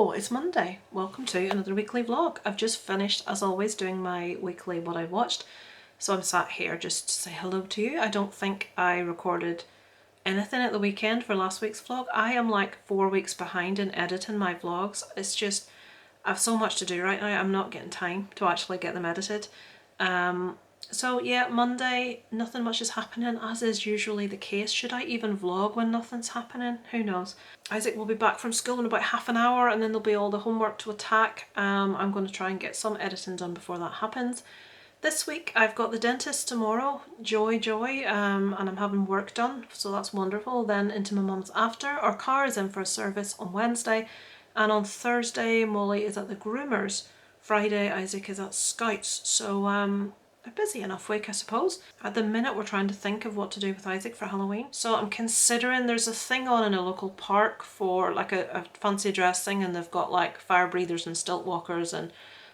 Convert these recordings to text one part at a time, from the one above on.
Hello, it's Monday. Welcome to another weekly vlog. I've just finished, as always, doing my weekly what I watched. So I'm sat here just to say hello to you. I don't think I recorded anything at the weekend for last week's vlog. I am like 4 weeks behind in editing my vlogs. It's just, I have so much to do right now. I'm not getting time to actually get them edited. So yeah, Monday, nothing much is happening, as is usually the case. Should I even vlog when nothing's happening? Who knows? Isaac will be back from school in about half an hour, and then there'll be all the homework to attack. I'm going to try and get some editing done before that happens. This week I've got the dentist tomorrow, joy, and I'm having work done, so that's wonderful. Then into my mum's after. Our car is in for a service on Wednesday, and on Thursday Molly is at the groomers. Friday Isaac is at Scouts, so a busy enough week, I suppose. At the minute we're trying to think of what to do with Isaac for Halloween. So I'm considering, there's a thing on in a local park for like a fancy dress thing, and they've got like fire breathers and stilt walkers and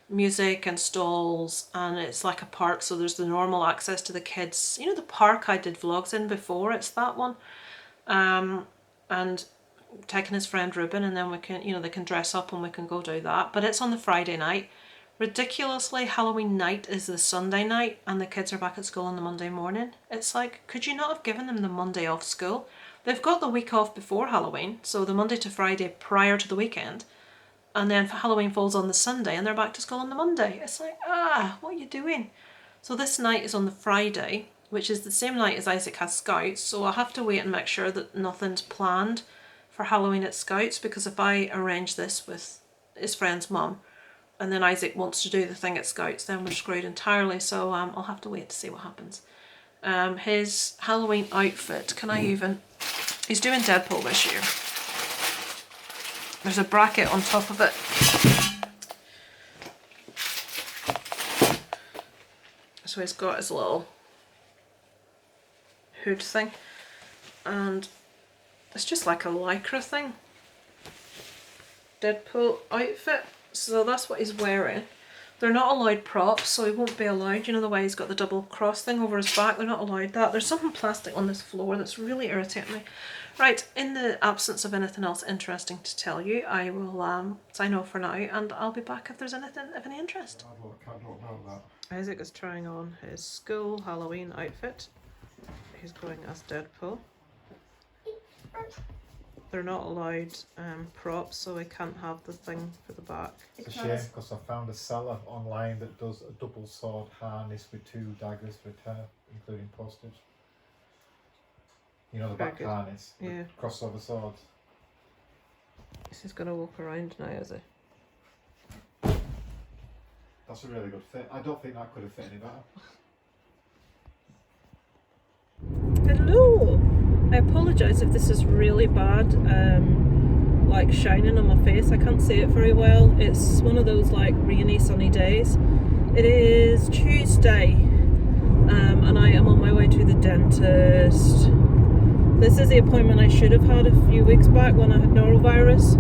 music and stalls, and it's like a park, so there's the normal access to the kids. You know the park I did vlogs in before, it's that one. And taking his friend Ruben, and then we can, you know, they can dress up and we can go do that. But it's on the Friday night. Ridiculously, Halloween night is the Sunday night, and the kids are back at school on the Monday morning. It's like, could you not have given them the Monday off school? They've got the week off before Halloween, so the Monday to Friday prior to the weekend, and then Halloween falls on the Sunday and they're back to school on the Monday. It's like, what are you doing? So this night is on the Friday, which is the same night as Isaac has Scouts, so I'll have to wait and make sure that nothing's planned for Halloween at Scouts, because if I arrange this with his friend's mum, and then Isaac wants to do the thing at Scouts, then we're screwed entirely. So I'll have to wait to see what happens. His Halloween outfit, he's doing Deadpool this year. There's a bracket on top of it. So he's got his little hood thing, and it's just like a lycra thing. Deadpool outfit. So that's what he's wearing. They're not allowed props, so he won't be allowed. You know the way he's got the double cross thing over his back? They're not allowed that. There's something plastic on this floor that's really irritating me. Right, in the absence of anything else interesting to tell you, I will sign off for now, and I'll be back if there's anything of any interest. Isaac is trying on his school Halloween outfit. He's going as Deadpool. They're not allowed props, so I can't have the thing for the back. It's a shame, because I found a seller online that does a double sword harness with 2 daggers for hair, including postage. You know the Very back good. harness, Yeah. crossover swords. He's going to walk around now, is he? That's a really good fit. I don't think that could have fit any better. Hello! I apologise if this is really bad, like shining on my face. I can't see it very well. It's one of those like rainy, sunny days. It is Tuesday, and I am on my way to the dentist. This is the appointment I should have had a few weeks back when I had norovirus.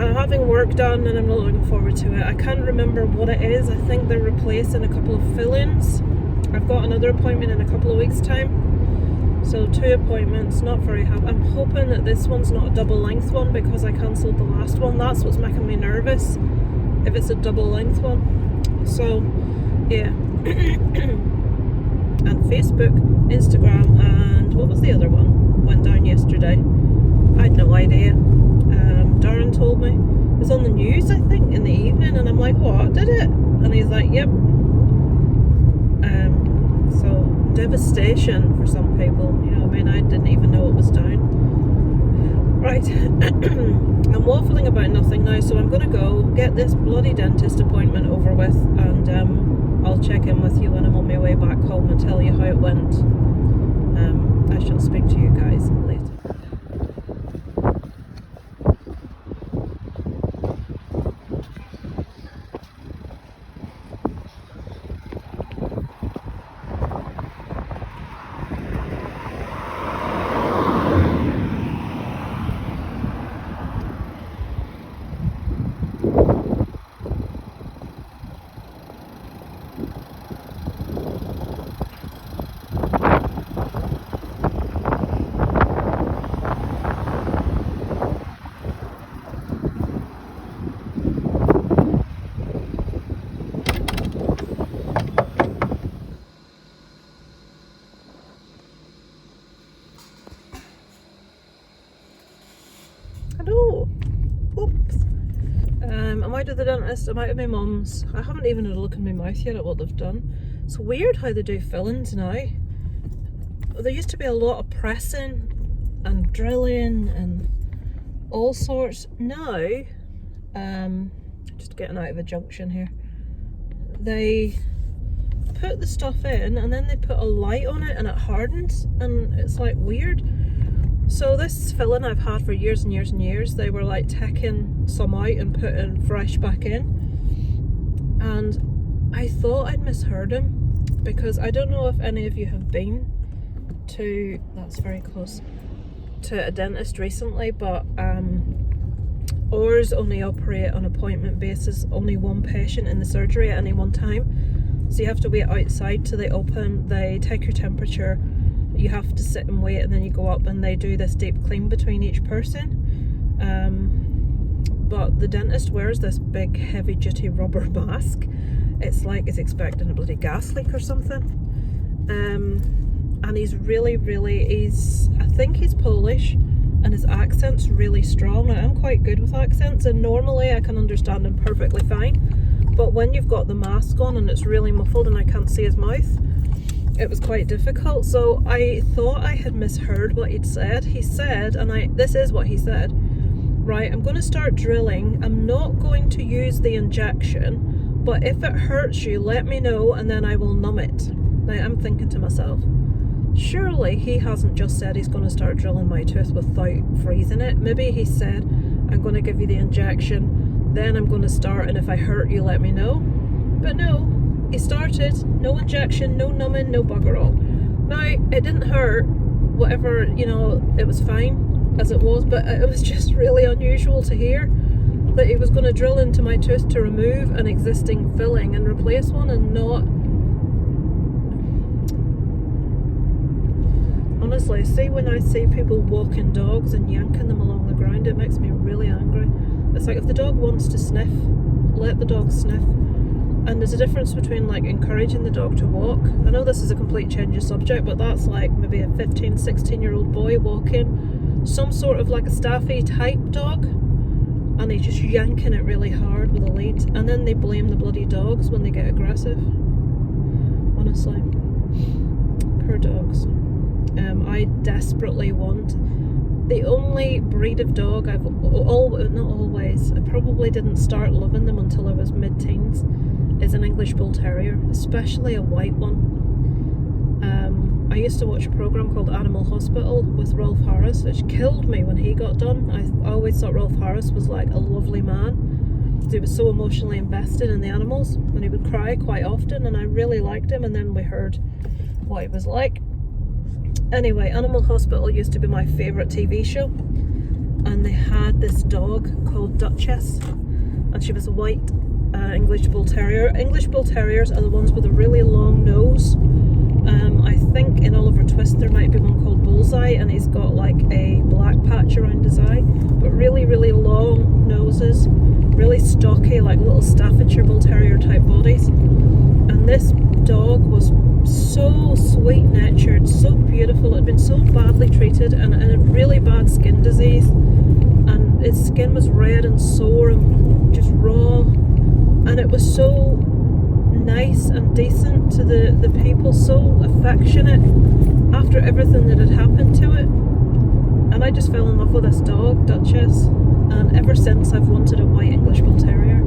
I'm having work done and I'm not looking forward to it. I can't remember what it is. I think they're replacing a couple of fillings. I've got another appointment in a couple of weeks' time. So 2 appointments, not very happy. I'm hoping that this one's not a double length one, because I cancelled the last one. That's what's making me nervous, if it's a double length one. So, yeah. And Facebook, Instagram, and what was the other one? Went down yesterday. I had no idea. Darren told me. It was on the news, I think, in the evening, and I'm like, what, did it? And he's like, yep. So devastation for some people, you know what I mean? I didn't even know it was down. Right, I'm waffling about nothing now, so I'm going to go get this bloody dentist appointment over with, and I'll check in with you when I'm on my way back home and tell you how it went. I shall speak to you guys later. Why did the dentist? It might have been my mum's. I haven't even had a look in my mouth yet at what they've done. It's weird how they do fillings now. There used to be a lot of pressing and drilling and all sorts. Now, just getting out of a junction here, they put the stuff in and then they put a light on it and it hardens, and it's like weird. So this filling I've had for years and years and years, they were like taking some out and putting fresh back in, and I thought I'd misheard him, because I don't know if any of you have been to, that's very close, to a dentist recently, but ours only operate on appointment basis, only one patient in the surgery at any one time, so you have to wait outside till they open. They take your temperature, you have to sit and wait, and then you go up and they do this deep clean between each person. But the dentist wears this big heavy duty rubber mask. It's like he's expecting a bloody gas leak or something. And he's really, I think he's Polish, and his accent's really strong. Now, I'm quite good with accents, and normally I can understand him perfectly fine. But when you've got the mask on and it's really muffled and I can't see his mouth, it was quite difficult. So I thought I had misheard what he'd said. He said, and this is what he said, right, I'm going to start drilling. I'm not going to use the injection, but if it hurts you, let me know and then I will numb it. Now I'm thinking to myself, surely he hasn't just said he's going to start drilling my tooth without freezing it. Maybe he said, I'm going to give you the injection, then I'm going to start, and if I hurt you, let me know. But no, he started, no injection, no numbing, no bugger all. Now, it didn't hurt, whatever, you know, it was fine as it was, but it was just really unusual to hear that he was going to drill into my tooth to remove an existing filling and replace one, and not... Honestly, see, when I see people walking dogs and yanking them along the ground, it makes me really angry. It's like, if the dog wants to sniff, let the dog sniff. And there's a difference between like encouraging the dog to walk. I know this is a complete change of subject, but that's like maybe a 15, 16-year-old boy walking some sort of like a staffy type dog, and he's just yanking it really hard with a lead, and then they blame the bloody dogs when they get aggressive. Honestly, poor dogs. I desperately want, the only breed of dog I probably didn't start loving them until I was mid-teens, is an English Bull Terrier, especially a white one. I used to watch a programme called Animal Hospital with Rolf Harris, which killed me when he got done. I always thought Rolf Harris was like a lovely man. He was so emotionally invested in the animals, and he would cry quite often, and I really liked him, and then we heard what he was like. Anyway, Animal Hospital used to be my favourite TV show, and they had this dog called Duchess, and she was a white English Bull Terrier. English Bull Terriers are the ones with a really long nose. I think in Oliver Twist there might be one called Bullseye, and he's got like a black patch around his eye, but really, really long noses, really stocky, like little Staffordshire Bull Terrier type bodies. And this dog was so sweet-natured, so beautiful. It had been so badly treated and a really bad skin disease, and its skin was red and sore and just raw, and it was so nice and decent to the people, so affectionate after everything that had happened to it. And I just fell in love with this dog, Duchess, and ever since I've wanted a white English Bull Terrier.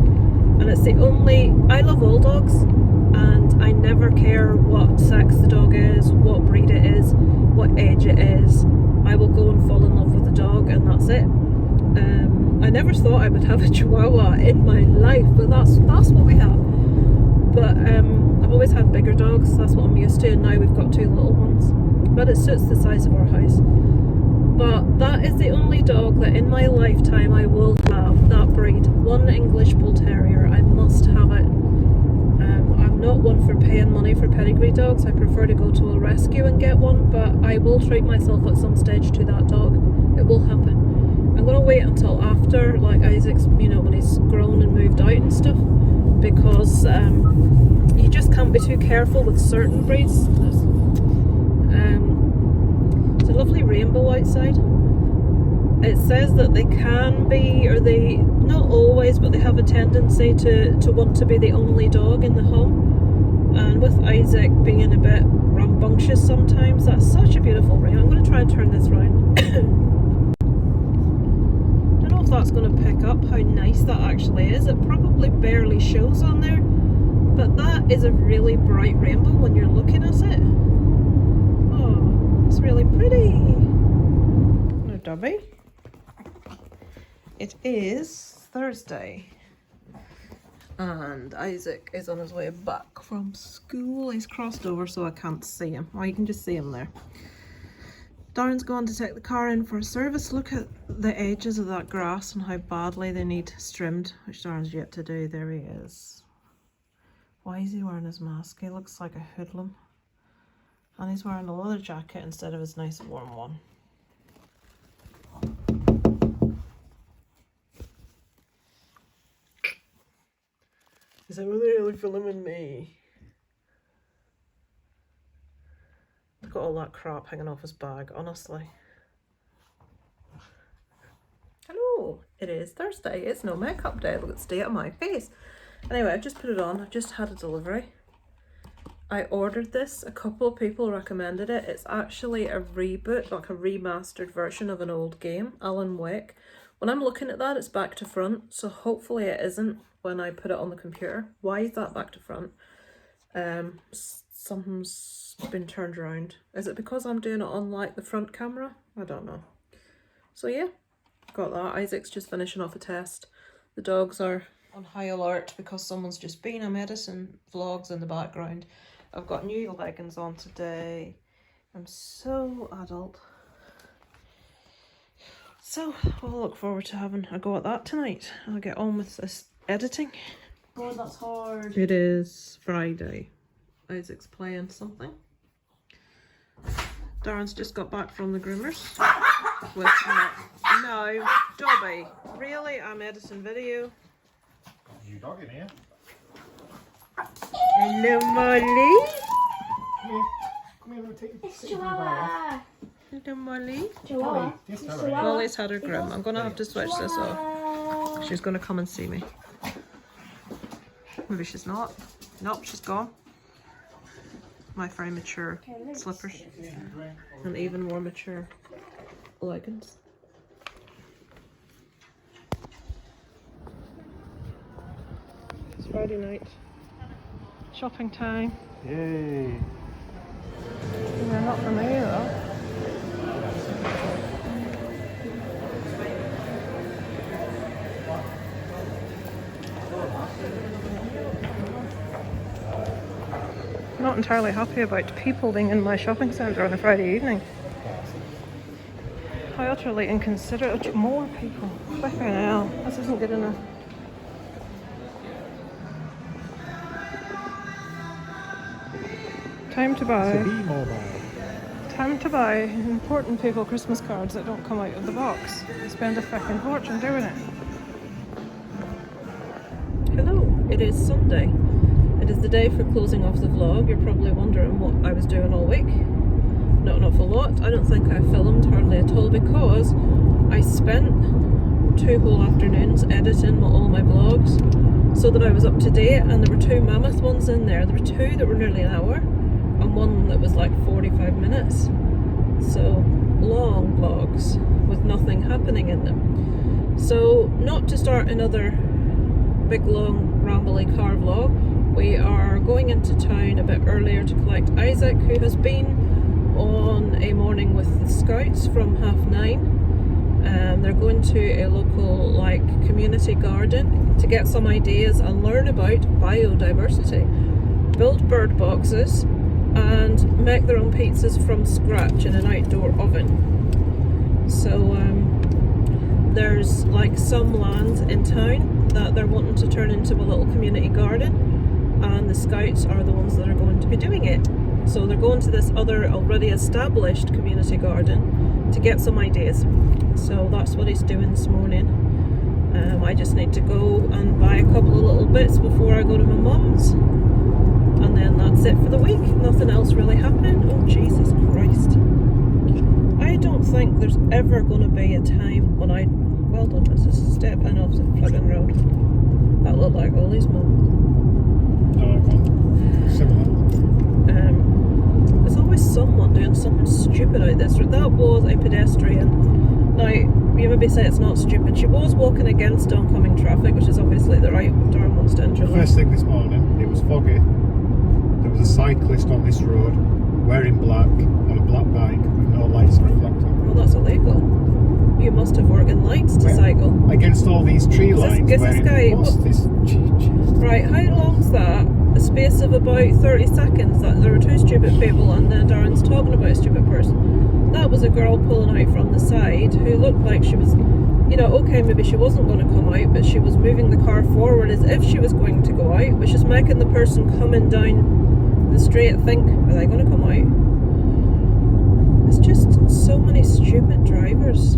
And it's the only, I love all dogs, and I never care what sex the dog is, what breed it is, what age it is. I will go and fall in love with the dog, and that's it. I never thought I would have a Chihuahua in my life, but that's what we have. But I've always had bigger dogs, that's what I'm used to, and now we've got two little ones. But it suits the size of our house. But that is the only dog that in my lifetime I will have, that breed. One English Bull Terrier, I must have it. I'm not one for paying money for pedigree dogs. I prefer to go to a rescue and get one, but I will treat myself at some stage to that dog. It will happen. I'm going to wait until after, like Isaac's, you know, when he's grown and moved out and stuff, because you just can't be too careful with certain breeds. There's a lovely rainbow outside. it says that they can be, or they, not always, but they have a tendency to want to be the only dog in the home. And with Isaac being a bit rambunctious sometimes, that's such a beautiful ring. I'm going to try and turn this round. Don't know if that's going to pick up how nice that actually is. It probably barely shows on there, but that is a really bright rainbow when you're looking at it. Oh, it's really pretty. No, Dubby. It is Thursday and Isaac is on his way back from school. He's crossed over so I can't see him. Well, you can just see him there. Darren's going to take the car in for a service. Look at the edges of that grass and how badly they need trimmed, which Darren's yet to do. There he is. Why is he wearing his mask? He looks like a hoodlum. And he's wearing a leather jacket instead of his nice warm one. Is that really filming me? Look at all that crap hanging off his bag, honestly. Hello, it is Thursday. It's no makeup day. Look at the state of my face. Anyway, I've just put it on. I've just had a delivery. I ordered this. A couple of people recommended it. It's actually a reboot, like a remastered version of an old game, Alan Wake. When I'm looking at that, it's back to front, so hopefully it isn't when I put it on the computer. Why is that back to front? Something's been turned around. Is it because I'm doing it on like the front camera? I don't know. So yeah, got that. Isaac's just finishing off a test. The dogs are on high alert because someone's just been. I'm editing vlogs in the background. I've got new leggings on today. I'm so adult. So I'll look forward to having a go at that tonight. I'll get on with this editing. Oh, that's hard. It is Friday. Isaac's playing something. Darren's just got back from the groomers. With no, Dobby. Really? I'm editing video. You dog in here? Hello, Molly. Come here, take It's Chihuahua. Hello, Molly. Chihuahua. Yes, It's Molly. Chihuahua. Molly's had her groom. I'm going to have to switch this off. Chihuahua. She's going to come and see me. Maybe she's not. Nope, she's gone. My very mature slippers. And even more mature leggings. It's Friday night. Shopping time. Yay! Yeah, not for me though. Not entirely happy about people being in my shopping centre on a Friday evening. How utterly inconsiderate. More people. Flipping hell. This isn't good enough. Time to buy. To be mobile. Time to buy important people Christmas cards that don't come out of the box. Spend a fucking fortune doing it. Hello, it is Sunday. It is the day for closing off the vlog. You're probably wondering what I was doing all week. Not an awful lot. I don't think I filmed hardly at all because I spent 2 whole afternoons editing all my vlogs so that I was up to date, and there were 2 mammoth ones in there. There were 2 that were nearly an hour and 1 that was like 45 minutes. So long vlogs with nothing happening in them. So not to start another big long rambly car vlog, we are going into town a bit earlier to collect Isaac, who has been on a morning with the Scouts from 9:30. They're going to a local community garden to get some ideas and learn about biodiversity, build bird boxes and make their own pizzas from scratch in an outdoor oven. So there's some land in town that they're wanting to turn into a little community garden, and the Scouts are the ones that are going to be doing it. So they're going to this other already established community garden to get some ideas. So that's what he's doing this morning. I just need to go and buy a couple of little bits before I go to my mum's, and then that's it for the week. Nothing else really happening. Oh Jesus Christ. I don't think think there's ever going to be a time when I... Well done, this is step in off the flipping road. That looked like Ollie's mum. No, well, similar. There's always someone doing something stupid out this road. That was a pedestrian. Now, you maybe say it's not stupid. She was walking against oncoming traffic, which is obviously the right Darren wants to interrupt. First thing this morning, it was foggy. There was a cyclist on this road wearing black on a black bike with no lights reflecting. Well, that's illegal. You must have working lights to Where? cycle. Against all these tree lines. Is this guy... What's this? Right, how long's that? A space of about 30 seconds that there were two stupid people and then Darren's talking about a stupid person. That was a girl pulling out from the side who looked like she was, you know, okay, maybe she wasn't going to come out, but she was moving the car forward as if she was going to go out, which is making the person coming down the street think, are they going to come out? It's just so many stupid drivers.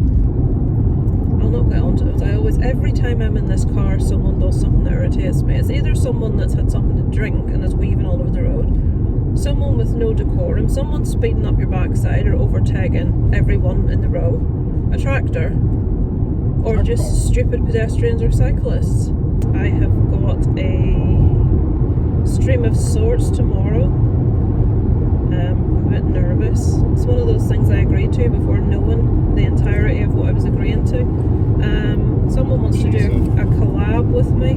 I'll not get onto it. I always, every time I'm in this car, someone does something that irritates me. It's either someone that's had something to drink and is weaving all over the road, someone with no decorum, someone speeding up your backside or overtaking everyone in the row, a tractor, or just stupid pedestrians or cyclists. I have got a stream of sorts tomorrow. I'm a bit nervous. It's one of those things I agreed to before knowing the entirety of what I was agreeing to. Someone wants to do a collab with me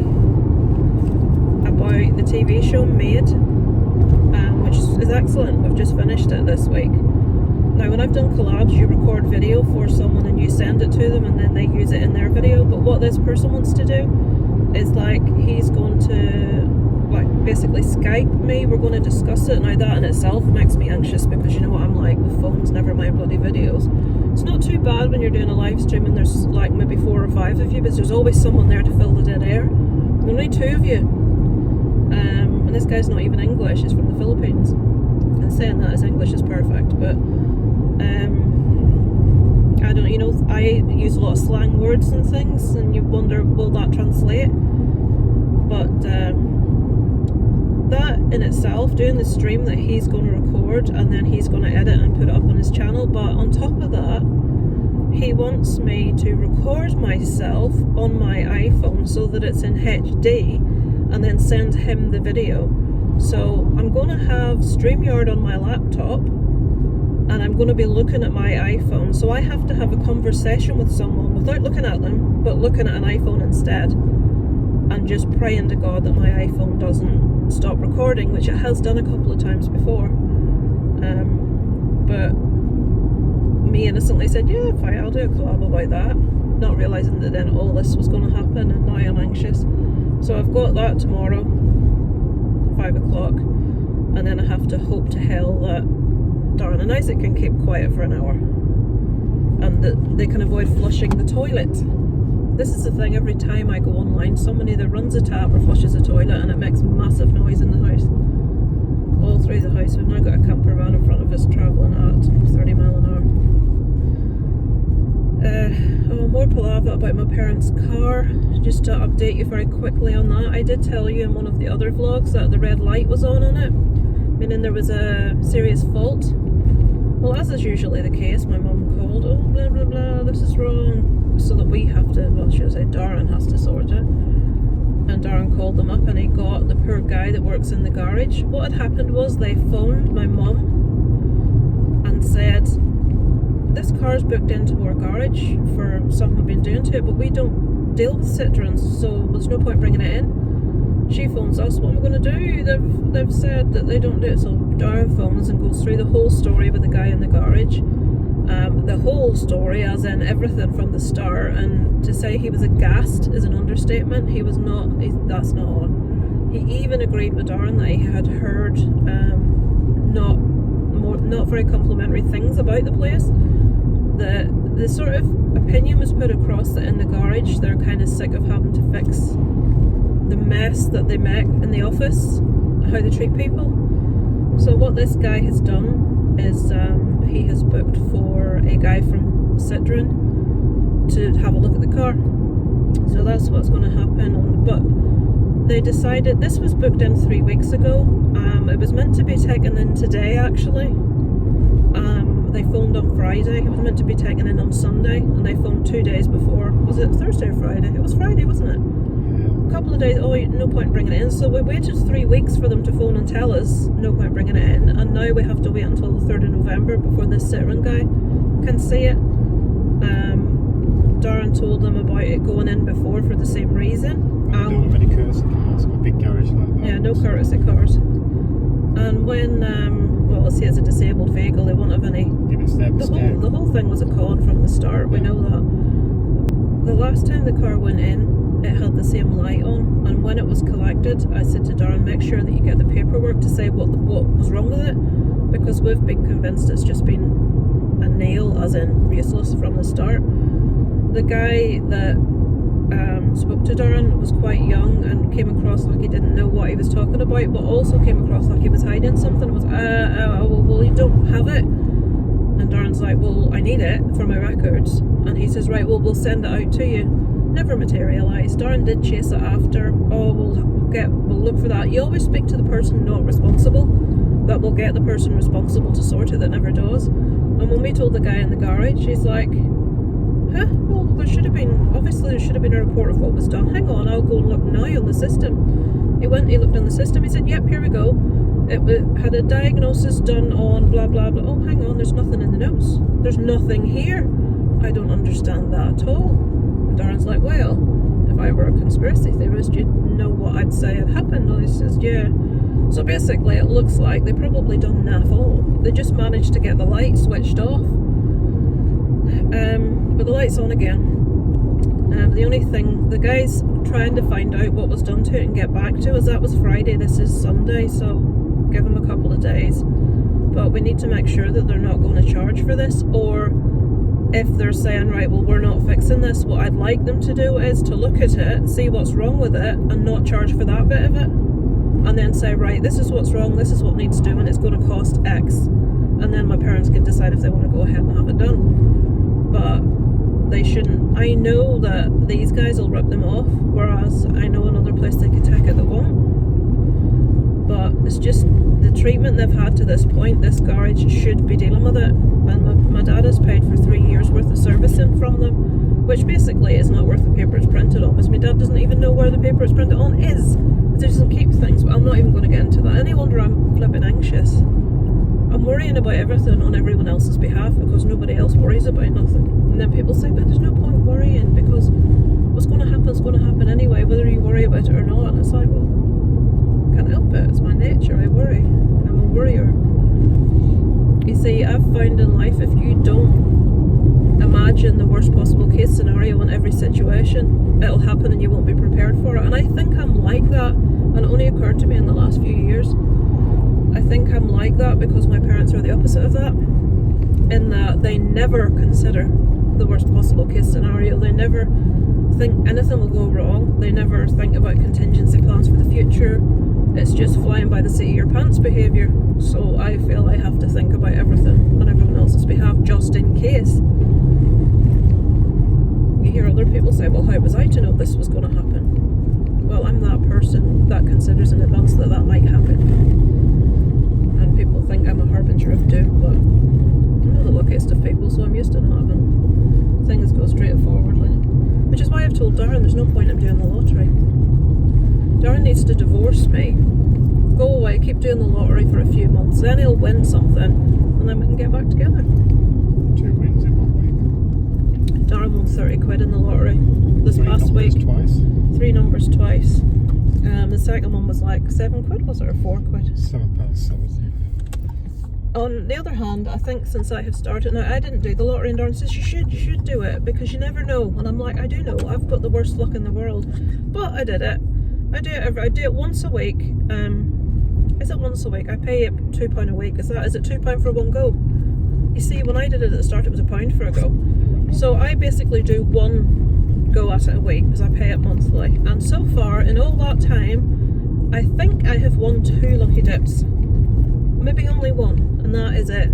about the TV show Made, which is excellent. We've just finished it this week. Now, when I've done collabs, you record video for someone and you send it to them and then they use it in their video. But what this person wants to do is, like, he's going to basically Skype me. We're going to discuss it. Now, that in itself makes me anxious because you know what I'm like with phones, never mind bloody videos. It's not too bad when you're doing a live stream and there's like maybe 4 or 5 of you, but there's always someone there to fill the dead air. Only 2 of you. And this guy's not even English, he's from the Philippines. And saying that his English is perfect, but I don't, you know, I use a lot of slang words and things, and you wonder, will that translate? But that in itself, doing the stream that he's going to record and then he's going to edit and put it up on his channel, but on top of that, he wants me to record myself on my iPhone so that it's in HD and then send him the video. So I'm going to have StreamYard on my laptop and I'm going to be looking at my iPhone, so I have to have a conversation with someone without looking at them, but looking at an iPhone instead, and just praying to God that my iPhone doesn't stop recording, which it has done a couple of times before. But me innocently said, yeah, fine, I'll do a collab about that, not realising that then all this was going to happen, and now I'm anxious. So I've got that tomorrow, 5 o'clock, and then I have to hope to hell that Darren and Isaac can keep quiet for an hour, and that they can avoid flushing the toilet. This is the thing, every time I go online, someone either runs a tap or flushes a toilet, and it makes massive noise in the house. All through the house. We've now got a camper van in front of us travelling at 30 mile an hour. More palaver about my parents' car. Just to update you very quickly on that, I did tell you in one of the other vlogs that the red light was on it, meaning there was a serious fault. Well, as is usually the case, my mum called, oh blah blah blah, this is wrong, so that we have to, well, should I say Darren has to sort it. And Darren called them up and he got the poor guy that works in the garage. What had happened was they phoned my mum and said, this car's booked into our garage for something we've been doing to it, but we don't deal with Citroens, so there's no point bringing it in. She phones us, what am I going to do? They've said that they don't do it. So Darren phones and goes through the whole story with the guy in the garage. The whole story, as in everything from the start, and to say he was aghast is an understatement. He was not, that's not on. He even agreed with Darren that he had heard not very complimentary things about the place. The sort of opinion was put across that in the garage they're kind of sick of having to fix the mess that they make in the office, how they treat people. So what this guy has done is he has booked for a guy from Citroen to have a look at the car. So that's what's going to happen. But they decided, this was booked in 3 weeks ago. It was meant to be taken in today actually. They phoned on Friday Friday. It was meant to be taken in on Sunday, and they phoned 2 days before. Was it Thursday or Friday? It was Friday, wasn't it? A couple of days, no point bringing it in. So we waited 3 weeks for them to phone and tell us no point bringing it in, and now we have to wait until the 3rd of November before this Citroen guy can see it. Darren told them about it going in before for the same reason. We don't have any courtesy cars, a big garage like that. Yeah, no courtesy cars. And when, let's say it's a disabled vehicle, they won't have any. Give it step by step. The whole thing was a con from the start, we know that. The last time the car went in, it had the same light on, and when it was collected, I said to Darren, make sure that you get the paperwork to say what was wrong with it, because we've been convinced it's just been a nail, as in useless from the start. The guy that spoke to Darren was quite young and came across like he didn't know what he was talking about, but also came across like he was hiding something. It was, well, you don't have it. And Darren's like, well, I need it for my records. And he says, right, well, we'll send it out to you. Never materialised. Darren did chase it after. Oh, we'll look for that. You always speak to the person not responsible, that will get the person responsible to sort it that never does. And when we told the guy in the garage, he's like, huh? Well, there should have been a report of what was done. Hang on, I'll go and look now on the system. He went, he looked on the system, he said, yep, here we go. It had a diagnosis done on blah blah blah. Oh, hang on, there's nothing in the notes. There's nothing here. I don't understand that at all. And Darren's like, well, if I were a conspiracy theorist, you'd know what I'd say had happened. And he says, yeah. So basically, it looks like they probably done naff all. They just managed to get the light switched off. But the light's on again. The only thing, the guy's trying to find out what was done to it and get back to us. That was Friday, this is Sunday, so give them a couple of days. But we need to make sure that they're not going to charge for this, or if they're saying, right, well, we're not fixing this, what I'd like them to do is to look at it, see what's wrong with it, and not charge for that bit of it. And then say, right, this is what's wrong, this is what needs doing, it's going to cost X. And then my parents can decide if they want to go ahead and have it done. But they shouldn't. I know that these guys will rip them off, whereas I know another place they could take it that won't. But it's just the treatment they've had to this point. This garage should be dealing with it. And my dad has paid for 3 years worth of servicing from them, which basically is not worth the paper it's printed on, because my dad doesn't even know where the paper it's printed on is. He doesn't keep things, but I'm not even going to get into that. Any wonder I'm flipping anxious? I'm worrying about everything on everyone else's behalf because nobody else worries about nothing. And then people say, but there's no point worrying because what's going to happen is going to happen anyway, whether you worry about it or not. And it's like, well, can't help it. It's my nature. I worry. I'm a worrier. You see, I've found in life, if you don't imagine the worst possible case scenario in every situation, it'll happen and you won't be prepared for it. And I think I'm like that. And it only occurred to me in the last few years. I think I'm like that because my parents are the opposite of that, in that they never consider the worst possible case scenario. They never think anything will go wrong. They never think about contingency plans for the future. It's just flying by the seat of your pants behaviour. So I feel I have to think about everything on everyone else's behalf just in case. You hear other people say, well, how was I to know this was going to happen? Well, I'm that person that considers in advance that that might happen. And people think I'm a harbinger of doom, but I'm not the luckiest of people, so I'm used to not having things go straightforwardly. Which is why I've told Darren there's no point in doing the lottery. Darren needs to divorce me, go away, keep doing the lottery for a few months, then he'll win something, and then we can get back together. 2 wins in 1 week. Darren won 30 quid in the lottery this past week. Twice. 3 numbers twice. The second one was like 7 quid, was it, or 4 quid? £7.70. On the other hand, I think since I have started, now I didn't do the lottery, and Darren says you should do it because you never know. And I'm like, I do know, I've got the worst luck in the world, but I did it. I do it once a week. Is it once a week? I pay it £2 a week. Is it £2 for one go? You see, when I did it at the start, it was £1 for a go. So I basically do one go at it a week because I pay it monthly. And so far, in all that time, I think I have won 2 lucky dips. Maybe only one, and that is it.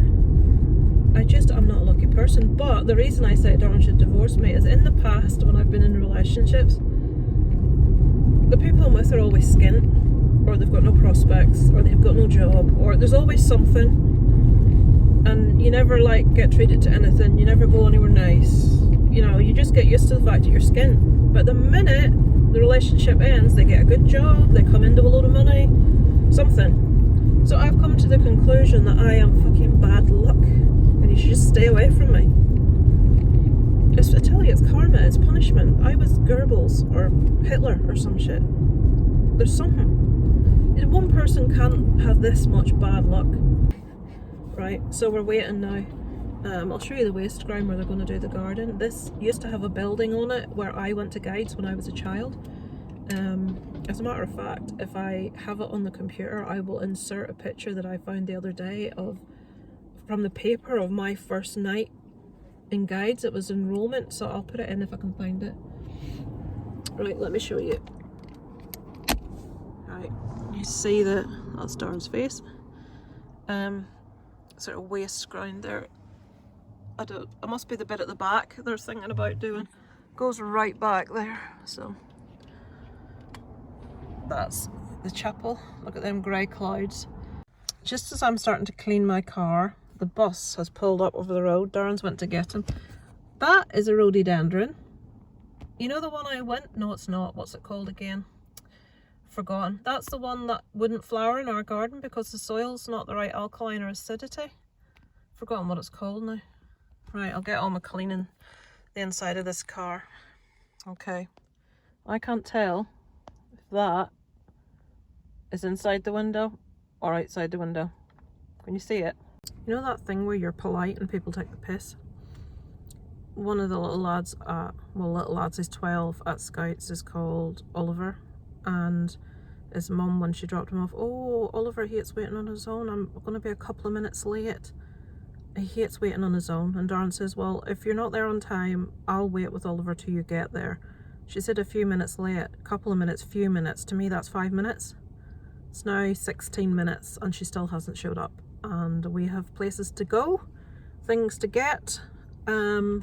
I'm not a lucky person, but the reason I say Darren should divorce me is in the past, when I've been in relationships, the people I'm with are always skint, or they've got no prospects, or they've got no job, or there's always something. and you never like get treated to anything, you never go anywhere nice, you know, you just get used to the fact that you're skint. But the minute the relationship ends, they get a good job, they come into a load of money, something. So I've come to the conclusion that I am fucking bad luck and you should just stay away from me. I tell you, it's karma, it's punishment. I was Goebbels or Hitler or some shit. There's something. One person can't have this much bad luck. Right, so we're waiting now. I'll show you the waste ground where they're going to do the garden. This used to have a building on it where I went to guides when I was a child. As a matter of fact, if I have it on the computer, I will insert a picture that I found the other day from the paper of my first night in guides. It was enrollment, so I'll put it in if I can find it. Right, let me show you. Right, you see that's Darren's face. Sort of waste ground there. It must be the bit at the back they're thinking about doing. Goes right back there, so that's the chapel. Look at them grey clouds. Just as I'm starting to clean my car, the bus has pulled up over the road. Darren's went to get him. That is a rhododendron. You know the one I went? No, it's not. What's it called again? Forgotten. That's the one that wouldn't flower in our garden because the soil's not the right alkaline or acidity. Forgotten what it's called now. Right, I'll get on with cleaning the inside of this car. Okay. I can't tell if that is inside the window or outside the window. Can you see it? You know that thing where you're polite and people take the piss? One of the little lads little lads, he's 12 at Scouts, is called Oliver, and his mum, when she dropped him off, oh, Oliver hates waiting on his own, I'm going to be a couple of minutes late. He hates waiting on his own. And Darren says, well, if you're not there on time, I'll wait with Oliver till you get there. She said a few minutes late, a couple of minutes, few minutes. To me, that's 5 minutes. It's now 16 minutes and she still hasn't showed up. And we have places to go, things to get. And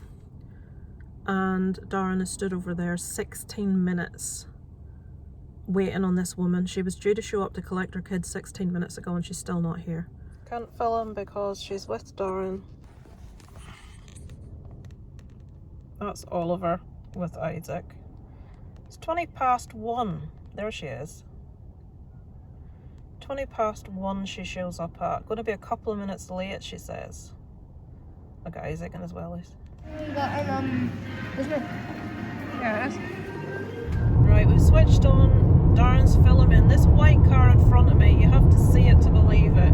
Darren has stood over there 16 minutes waiting on this woman. She was due to show up to collect her kids 16 minutes ago and she's still not here. Can't film because she's with Darren. That's Oliver with Isaac. It's 1:20. There she is. 1:20 she shows up at. Going to be a couple of minutes late, she says. Look at Isaac and his wellies. We got isn't it? Yeah, it is. Right, we've switched on. Darren's filming. This white car in front of me, you have to see it to believe it.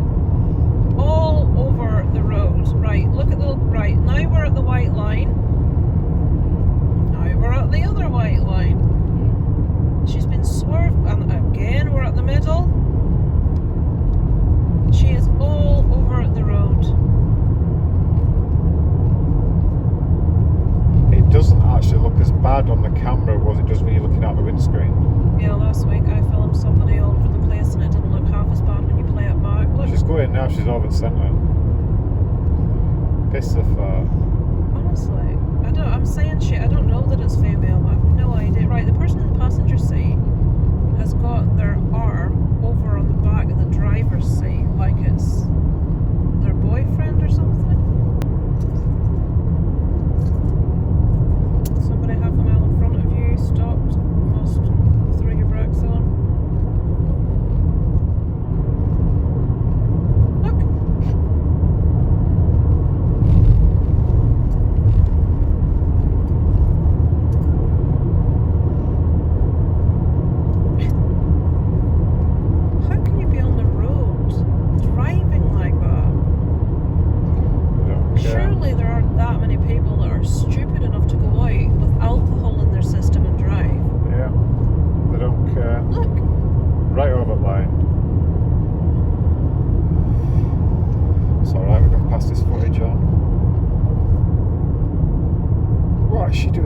All over the road. Right, look at right, now we're at the white line. Now we're at the other white line. She's been swerved, and again we're at the middle. She is all over the road. It doesn't actually look as bad on the camera as it does when you're looking out the windscreen. Yeah, last week I filmed somebody all over the place and it didn't look half as bad when you play it back. Look. She's going now, she's over the centre. Piss of Honestly, I'm saying shit, I don't know that it's female, I have no idea. Right, the person in the passenger seat has got their arm over on the back of the driver's seat like it's their boyfriend or something. Somebody half a mile in front of you stopped, must throw your brakes on. What is she doing?